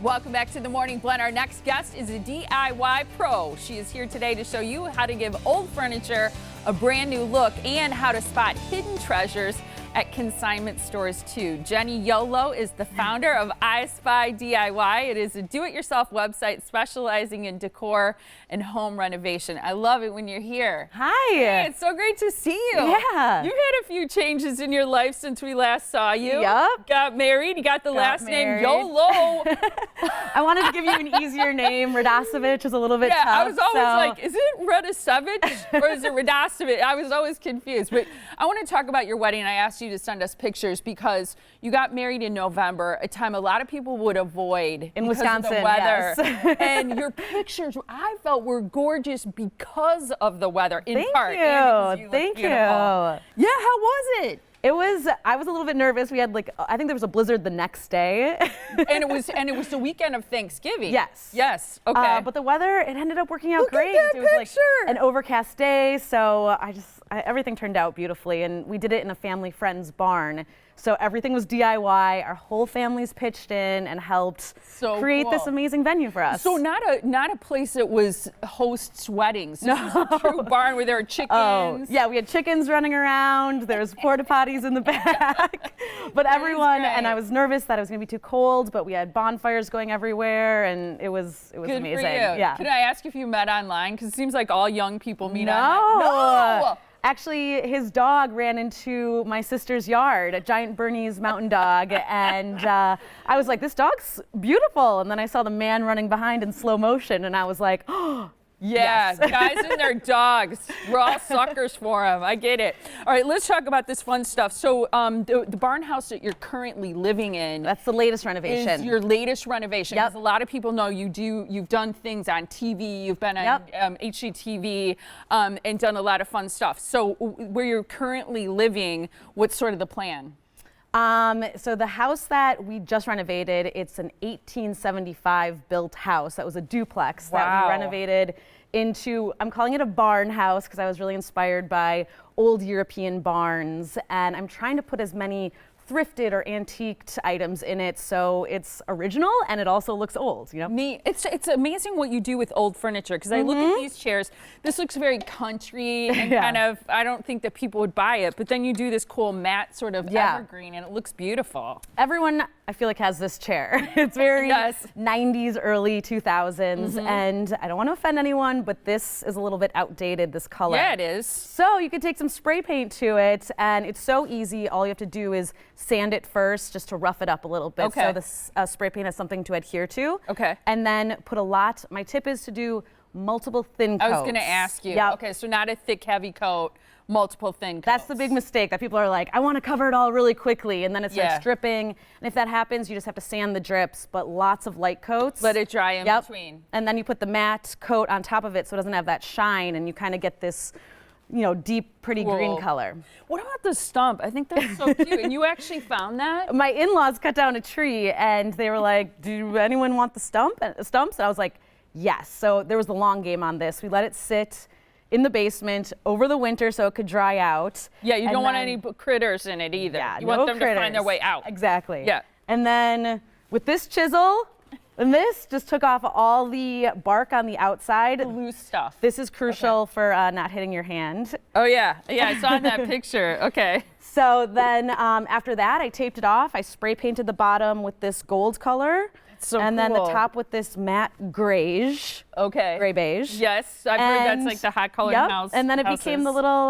Welcome back to the Morning Blend. Our next guest is a DIY pro. She is here today to show you how to give old furniture a brand new look and how to spot hidden treasures at consignment stores too. Jenny Yolo is the founder of I Spy DIY. It is a do-it-yourself website specializing in decor and home renovation. I love it when you're here. Hi. Hey, it's so great to see you. Yeah. You've had a few changes in your life since we last saw you. Yup. Got married. You got the last name married. Yolo. I wanted to give you an easier name. Radosevich is a little bit tough. I was always like, is it Radosevich or is it Radosevich? I was always confused. But I want to talk about your wedding. I asked you to send us pictures because you got married in November, a time a lot of people would avoid in because Wisconsin, of the weather. Yes. And your pictures, I felt, were gorgeous because of the weather, in part. Thank and you. because Thank look you. beautiful. Yeah, how was it? I was a little bit nervous. We had I think there was a blizzard the next day. and it was the weekend of Thanksgiving. Yes. Yes. Okay. But the weather, it ended up working out Look great. at that It was picture. like an overcast day, so everything turned out beautifully, and we did it in a family friend's barn. So everything was DIY. Our whole family's pitched in and helped create this amazing venue for us. So not a place that was hosts weddings. This was a true barn where there are chickens. Oh, yeah, we had chickens running around. There was porta potties in the back. But everyone, and I was nervous that it was going to be too cold, but we had bonfires going everywhere, and it was Good amazing. for you. Yeah. Can I ask if you met online? Because it seems like all young people meet No. online. No. Actually, his dog ran into my sister's yard, a giant Bernese mountain dog, and I was like, this dog's beautiful. And then I saw the man running behind in slow motion, and I was like, oh, Yeah, yes. guys and their dogs. We're all suckers for them. I get it. All right, let's talk about this fun stuff. So the barn house that you're currently living in. That's the latest renovation. Is your latest renovation. Yep. Because a lot of people know you've done things on TV, you've been on HGTV, and done a lot of fun stuff. So where you're currently living, what's sort of the plan? So the house that we just renovated, it's an 1875 built house. That was a duplex that we renovated into, I'm calling it a barn house because I was really inspired by old European barns. And I'm trying to put as many thrifted or antiqued items in it, so it's original and it also looks old. You know, it's amazing what you do with old furniture because I look at these chairs. This looks very country and kind of. I don't think that people would buy it, but then you do this cool matte sort of evergreen, and it looks beautiful. Everyone, I feel like, has this chair. It's very 90s, early 2000s, and I don't want to offend anyone, but this is a little bit outdated. This color. Yeah, it is. So you could take some spray paint to it, and it's so easy. All you have to do is sand it first just to rough it up a little bit so the spray paint has something to adhere to. Okay. And then put a lot, my tip is to do multiple thin coats. I was going to ask you. Yep. Okay, so not a thick, heavy coat, multiple thin coats. That's the big mistake that people are like, I want to cover it all really quickly, and then it starts dripping. And if that happens, you just have to sand the drips, but lots of light coats. Let it dry in between. And then you put the matte coat on top of it so it doesn't have that shine, and you kind of get this, you know, deep, pretty green color. What about the stump? I think that's so cute. And you actually found that? My in-laws cut down a tree, and they were like, do anyone want the stumps? And I was like, yes. So there was the long game on this. We let it sit in the basement over the winter so it could dry out. Yeah, you don't want any critters in it either. Yeah, you want them to find their way out. Exactly. Yeah. And then with this chisel, and this just took off all the bark on the outside. The loose stuff. This is crucial for not hitting your hand. Oh, yeah. Yeah, I saw that picture. Okay. So then after that, I taped it off. I spray painted the bottom with this gold color. And then the top with this matte grayish. Okay. Gray beige. Yes, I've heard that's like the hot color in house. And then it became the little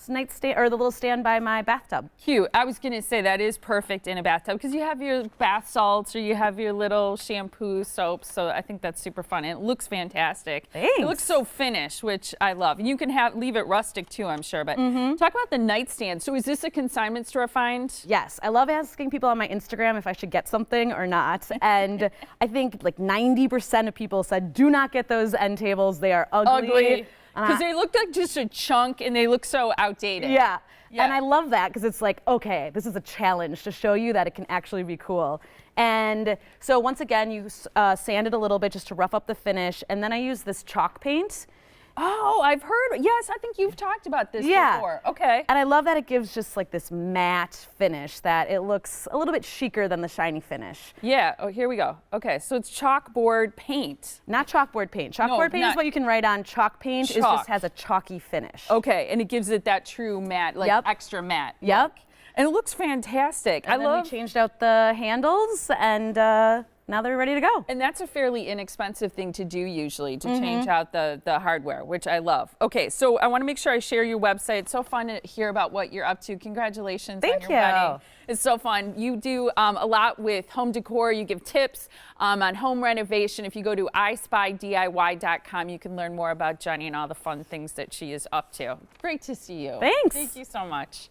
nightstand, or the little stand by my bathtub. Cute. I was gonna say that is perfect in a bathtub because you have your bath salts or you have your little shampoo soaps. So I think that's super fun. And it looks fantastic. Thanks. It looks so finished, which I love. And you can leave it rustic too, I'm sure. But talk about the nightstand. So is this a consignment store find? Yes, I love asking people on my Instagram if I should get something or not. And I think like 90% of people said, do not get those end tables. They are ugly. Because they look like just a chunk and they look so outdated. Yeah. And I love that because it's like, okay, this is a challenge to show you that it can actually be cool. And so once again, you sand it a little bit just to rough up the finish. And then I use this chalk paint. Oh, I've heard. Yes, I think you've talked about this before. Okay. And I love that it gives just like this matte finish that it looks a little bit chicer than the shiny finish. Yeah. Oh, here we go. Okay, so it's chalkboard paint. Not chalkboard paint. Chalkboard paint is what you can write on. Chalk paint just has a chalky finish. Okay, and it gives it that true matte, like extra matte. Yep. Look. And it looks fantastic. And then we changed out the handles, and now they're ready to go. And that's a fairly inexpensive thing to do usually, to change out the hardware, which I love. Okay, so I want to make sure I share your website. It's so fun to hear about what you're up to. Congratulations on your wedding. It's so fun. You do a lot with home decor. You give tips on home renovation. If you go to ispydiy.com, you can learn more about Jenny and all the fun things that she is up to. Great to see you. Thanks. Thank you so much.